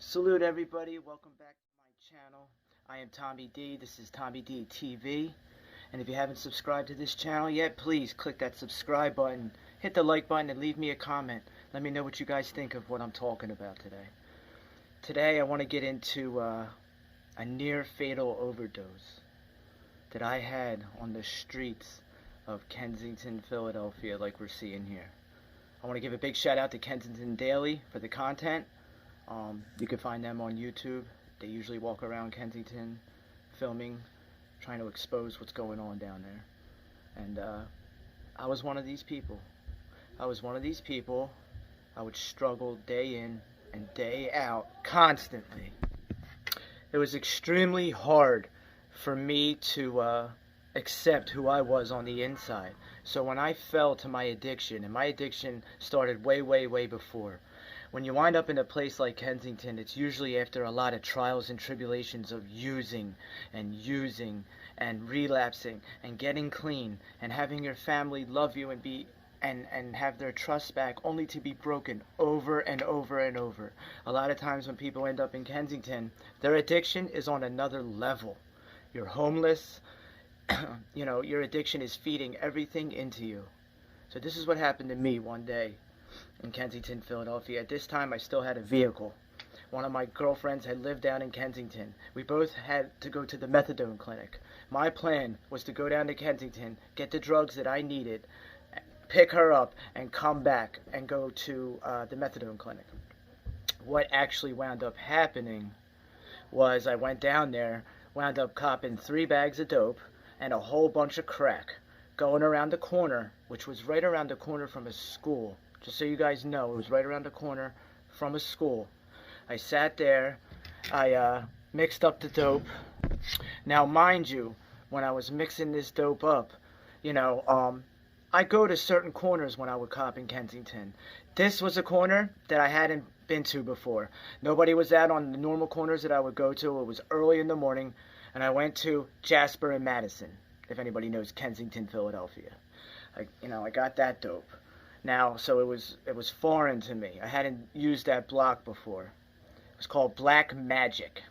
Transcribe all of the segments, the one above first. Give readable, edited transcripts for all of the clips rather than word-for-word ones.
Salute everybody, welcome back to my channel. I am Tommy D, this is Tommydtv, and if you haven't subscribed to this channel yet, please click that subscribe button, hit the like button, and leave me a comment. Let me know what you guys think of what I'm talking about today. Today I want to get into a near fatal overdose that I had on the streets of Kensington, Philadelphia, like we're seeing here. I want to give a big shout out to Kensington Daily for the content. You can find them on YouTube. They usually walk around Kensington filming, trying to expose what's going on down there. And I was one of these people. I would struggle day in and day out constantly. It was extremely hard for me to accept who I was on the inside. So when I fell to my addiction, and my addiction started way before. When you wind up in a place like Kensington, it's usually after a lot of trials and tribulations of using and relapsing and getting clean and having your family love you and have their trust back, only to be broken over and over. A lot of times when people end up in Kensington, their addiction is on another level. You're homeless, your addiction is feeding everything into you. So this is what happened to me one day in Kensington, Philadelphia. At this time, I still had a vehicle. One of my girlfriends had lived down in Kensington. We both had to go to the methadone clinic. My plan was to go down to Kensington, get the drugs that I needed, pick her up, and come back and go to the methadone clinic. What actually wound up happening was I went down there, wound up copping 3 bags of dope and a whole bunch of crack, going around the corner, which was right around the corner from a school. Just so you guys know, it was right around the corner from a school. I sat there, I mixed up the dope. Now, mind you, when I was mixing this dope up, I go to certain corners when I would cop in Kensington. This was a corner that I hadn't been to before. Nobody was out on the normal corners that I would go to. It was early in the morning, and I went to Jasper and Madison, if anybody knows Kensington, Philadelphia. I got that dope. Now, so it was foreign to me. I hadn't used that block before. It was called Black Magic.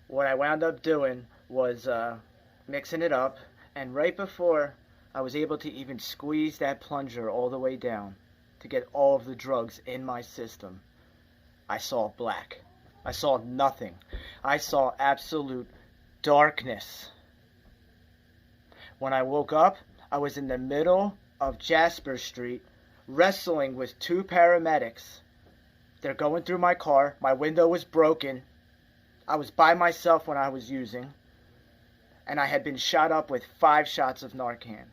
What I wound up doing was mixing it up, and right before I was able to even squeeze that plunger all the way down to get all of the drugs in my system, I saw black. I saw nothing. I saw absolute darkness. When I woke up, I was in the middle of Jasper Street, wrestling with 2 paramedics. They're going through my car. My window was broken. I was by myself when I was using, and I had been shot up with 5 shots of Narcan.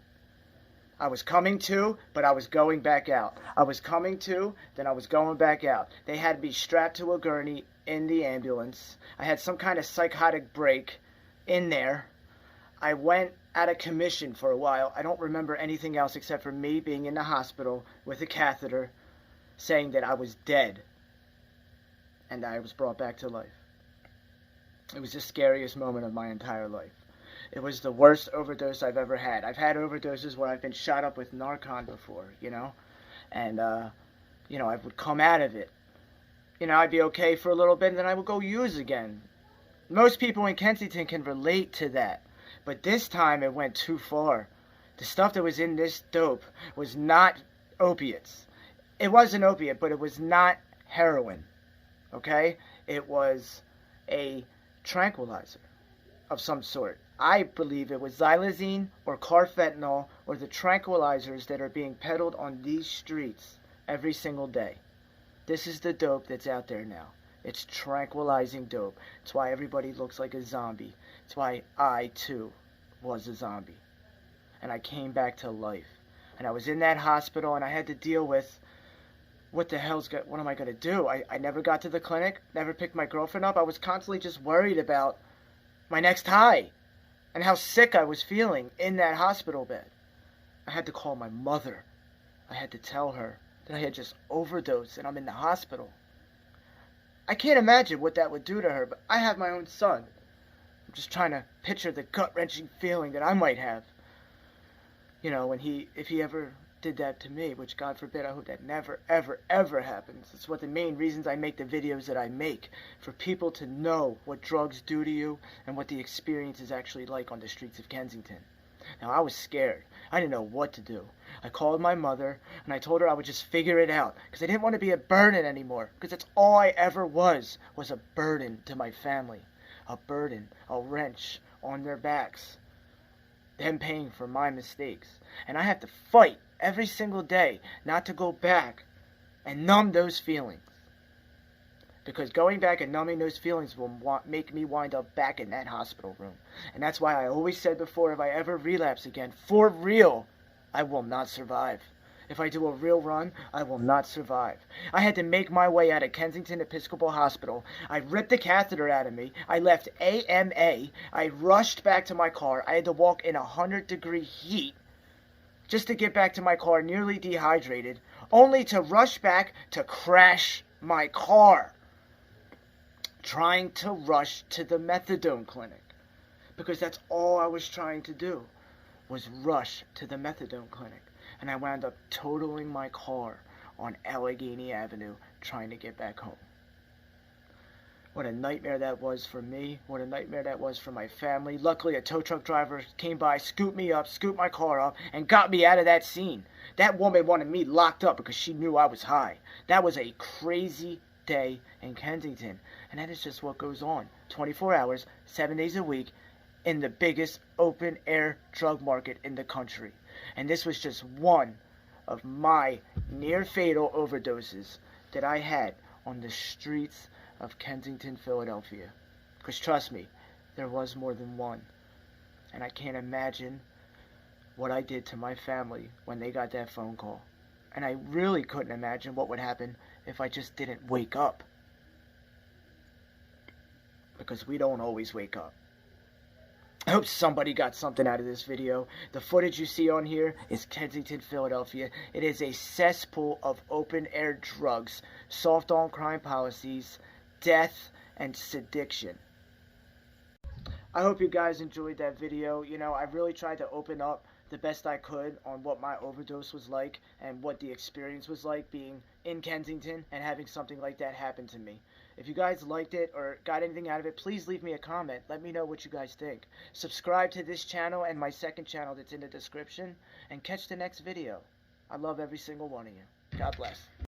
I was coming to, but I was going back out. I was coming to, then I was going back out. They had me strapped to a gurney in the ambulance. I had some kind of psychotic break in there. I went out of commission for a while. I don't remember anything else except for me being in the hospital with a catheter saying that I was dead. And I was brought back to life. It was the scariest moment of my entire life. It was the worst overdose I've ever had. I've had overdoses where I've been shot up with Narcan before, And, I would come out of it. I'd be okay for a little bit and then I would go use again. Most people in Kensington can relate to that. But this time it went too far. The stuff that was in this dope was not opiates. It was an opiate, but it was not heroin. Okay? It was a tranquilizer of some sort. I believe it was xylazine or carfentanil or the tranquilizers that are being peddled on these streets every single day. This is the dope that's out there now. It's tranquilizing dope. It's why everybody looks like a zombie. It's why I, too, was a zombie. And I came back to life. And I was in that hospital, and I had to deal with, what am I going to do? I never got to the clinic, never picked my girlfriend up. I was constantly just worried about my next high and how sick I was feeling in that hospital bed. I had to call my mother. I had to tell her that I had just overdosed and I'm in the hospital. I can't imagine what that would do to her, but I have my own son. I'm just trying to picture the gut-wrenching feeling that I might have, if he ever did that to me, which God forbid, I hope that never, ever, ever happens. It's one of the main reasons I make the videos that I make, for people to know what drugs do to you and what the experience is actually like on the streets of Kensington. Now, I was scared. I didn't know what to do. I called my mother, and I told her I would just figure it out, because I didn't want to be a burden anymore, because that's all I ever was a burden to my family. A burden, a wrench on their backs. Them paying for my mistakes. And I have to fight every single day not to go back and numb those feelings. Because going back and numbing those feelings will make me wind up back in that hospital room. And that's why I always said before, if I ever relapse again, for real, I will not survive. If I do a real run, I will not survive. I had to make my way out of Kensington Episcopal Hospital. I ripped the catheter out of me. I left AMA. I rushed back to my car. I had to walk in 100-degree heat just to get back to my car, nearly dehydrated, only to rush back to crash my car, trying to rush to the methadone clinic, because that's all I was trying to do, was rush to the methadone clinic. And I wound up totaling my car on Allegheny Avenue trying to get back home. What a nightmare that was for me. What a nightmare that was for my family. Luckily, a tow truck driver came by, scooped me up, scooped my car up, and got me out of that scene. That woman wanted me locked up because she knew I was high. That was a crazy day in Kensington. And that is just what goes on. 24 hours, 7 days a week, in the biggest open-air drug market in the country. And this was just one of my near-fatal overdoses that I had on the streets of Kensington, Philadelphia. Because trust me, there was more than one. And I can't imagine what I did to my family when they got that phone call. And I really couldn't imagine what would happen if I just didn't wake up. Because we don't always wake up. I hope somebody got something out of this video. The footage you see on here is Kensington, Philadelphia. It is a cesspool of open-air drugs, soft on crime policies, death, and sediction. I hope you guys enjoyed that video. You know, I really tried to open up the best I could on what my overdose was like and what the experience was like being in Kensington and having something like that happen to me. If you guys liked it or got anything out of it, please leave me a comment. Let me know what you guys think. Subscribe to this channel and my second channel that's in the description, and catch the next video. I love every single one of you. God bless.